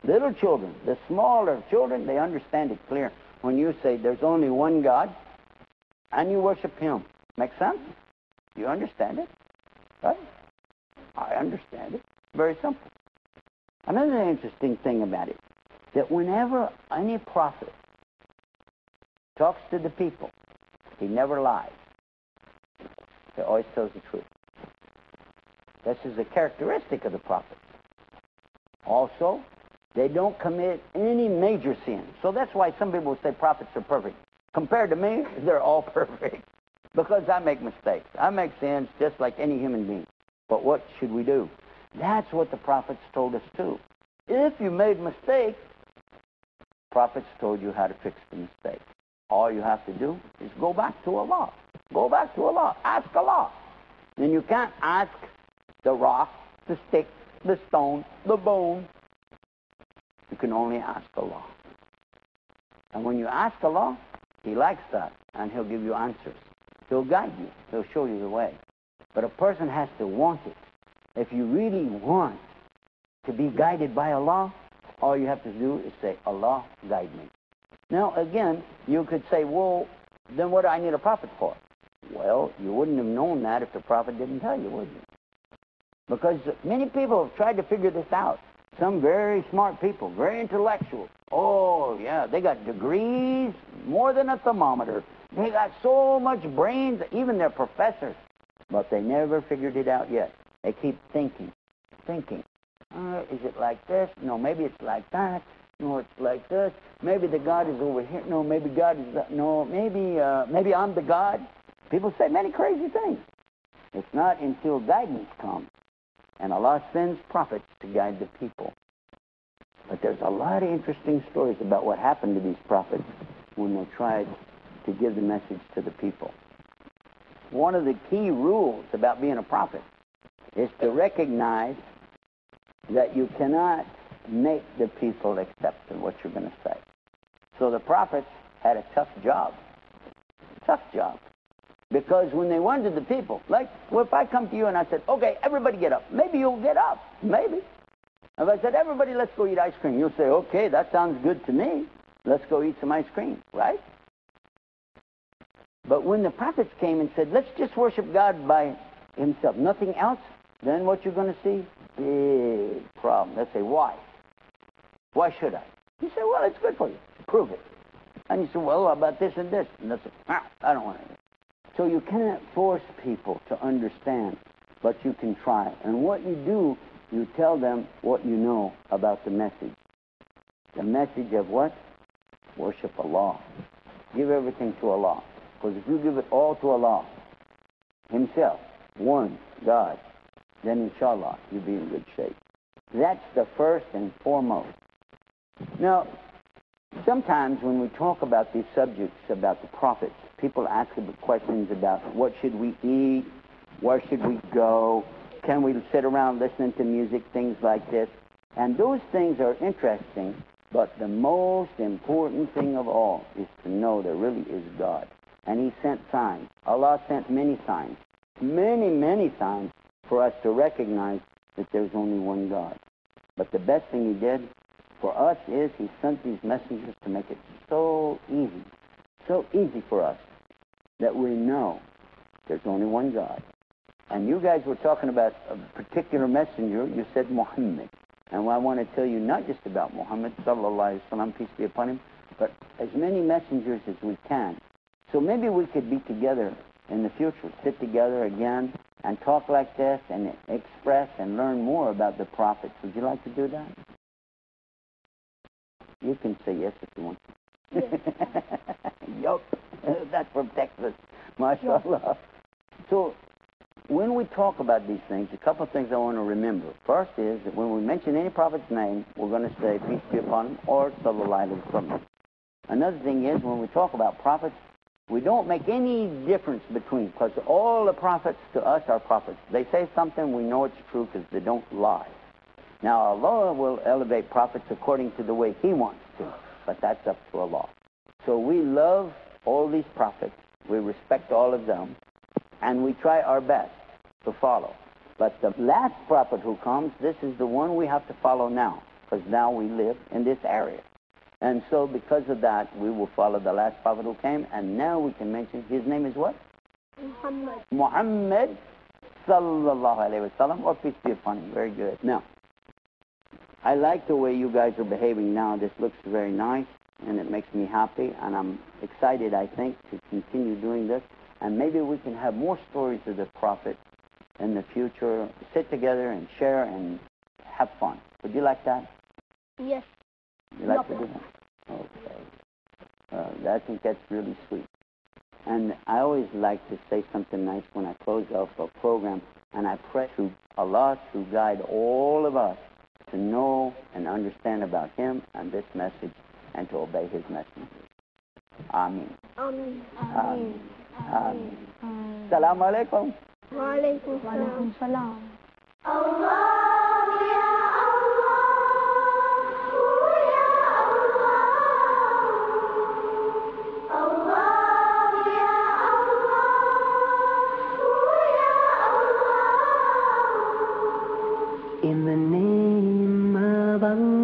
Little children, the smaller children, they understand it clear. When you say there's only one God, and you worship Him. Make sense? You understand it? Right? I understand it. Very simple. Another interesting thing about it, that whenever any prophet talks to the people, he never lies. He always tells the truth. This is a characteristic of the prophets. Also, they don't commit any major sin. So that's why some people say prophets are perfect. Compared to me, they're all perfect. Because I make mistakes. I make sins just like any human being. But what should we do? That's what the prophets told us too. If you made mistakes, prophets told you how to fix the mistake. All you have to do is go back to Allah. Go back to Allah. Ask Allah. Then you can't ask the rock, the stick, the stone, the bone. You can only ask Allah. And when you ask Allah, He likes that, and He'll give you answers. He'll guide you. He'll show you the way. But a person has to want it. If you really want to be guided by Allah, all you have to do is say, Allah, guide me. Now, again, you could say, well, then what do I need a prophet for? Well, you wouldn't have known that if the prophet didn't tell you, would you? Because many people have tried to figure this out. Some very smart people, very intellectual. Oh, yeah, they got degrees, more than a thermometer. They got so much brains, even their professors. But they never figured it out yet. They keep thinking. Is it like this? No, maybe it's like that. No, it's like this. Maybe the God is over here. No, maybe God is that. No, maybe I'm the God. People say many crazy things. It's not until guidance comes. And Allah sends prophets to guide the people. But there's a lot of interesting stories about what happened to these prophets when they tried to give the message to the people. One of the key rules about being a prophet is to recognize that you cannot make the people accept what you're going to say. So the prophets had a tough job. Because when they went to the people, like, well, if I come to you and I said, okay, everybody get up. Maybe you'll get up. Maybe. If I said, everybody, let's go eat ice cream. You'll say, okay, that sounds good to me. Let's go eat some ice cream, right? But when the prophets came and said, let's just worship God by Himself, nothing else, then what you're going to see? Big problem. They say, why? Why should I? You say, well, it's good for you. Prove it. And you say, well, how about this and this? And they say, I don't want it. So you can't force people to understand, but you can try. And what you do, you tell them what you know about the message. The message of what? Worship Allah. Give everything to Allah. Because if you give it all to Allah, Himself, one, God, then inshallah, you'll be in good shape. That's the first and foremost. Now, sometimes when we talk about these subjects, about the prophets, people ask questions about what should we eat, where should we go, can we sit around listening to music, things like this. And those things are interesting, but the most important thing of all is to know there really is God. And He sent signs. Allah sent many signs, many signs for us to recognize that there's only one God. But the best thing He did for us is He sent these messengers to make it so easy for us that we know there's only one God. And you guys were talking about a particular messenger. You said Muhammad. And I want to tell you not just about Muhammad, sallallahu alaihi wasallam, peace be upon him, but as many messengers as we can. So maybe we could be together in the future, sit together again and talk like this and express and learn more about the prophets. Would you like to do that? You can say yes if you want to. Yes. Yup. That's from Texas. MashaAllah. So when we talk about these things, a couple of things I want to remember. First is that when we mention any prophet's name, we're going to say peace be upon him or sallallahu alaihi wasallam. Another thing is when we talk about prophets, we don't make any difference between, because all the prophets to us are prophets. They say something, we know it's true because they don't lie. Now Allah will elevate prophets according to the way He wants to, but that's up to Allah. So we love all these prophets, we respect all of them, and we try our best to follow. But the last prophet who comes, this is the one we have to follow now, because now we live in this area. And so because of that, we will follow the last prophet who came, and now we can mention his name is what? Muhammad. Muhammad sallallahu alayhi wa sallam, or peace be upon him. Very good. Now, I like the way you guys are behaving now. This looks very nice, and it makes me happy, and I'm excited, I think, to continue doing this. And maybe we can have more stories of the prophet in the future, sit together and share and have fun. Would you like that? Yes. You like to do that? Okay. I think that's really sweet. And I always like to say something nice when I close off a program, and I pray to Allah to guide all of us to know and understand about Him and this message and to obey His messenger. Ameen. Ameen. Ameen. Ameen. Assalamu alaikum. Wa alaikum salam. Allah. In the name of Allah.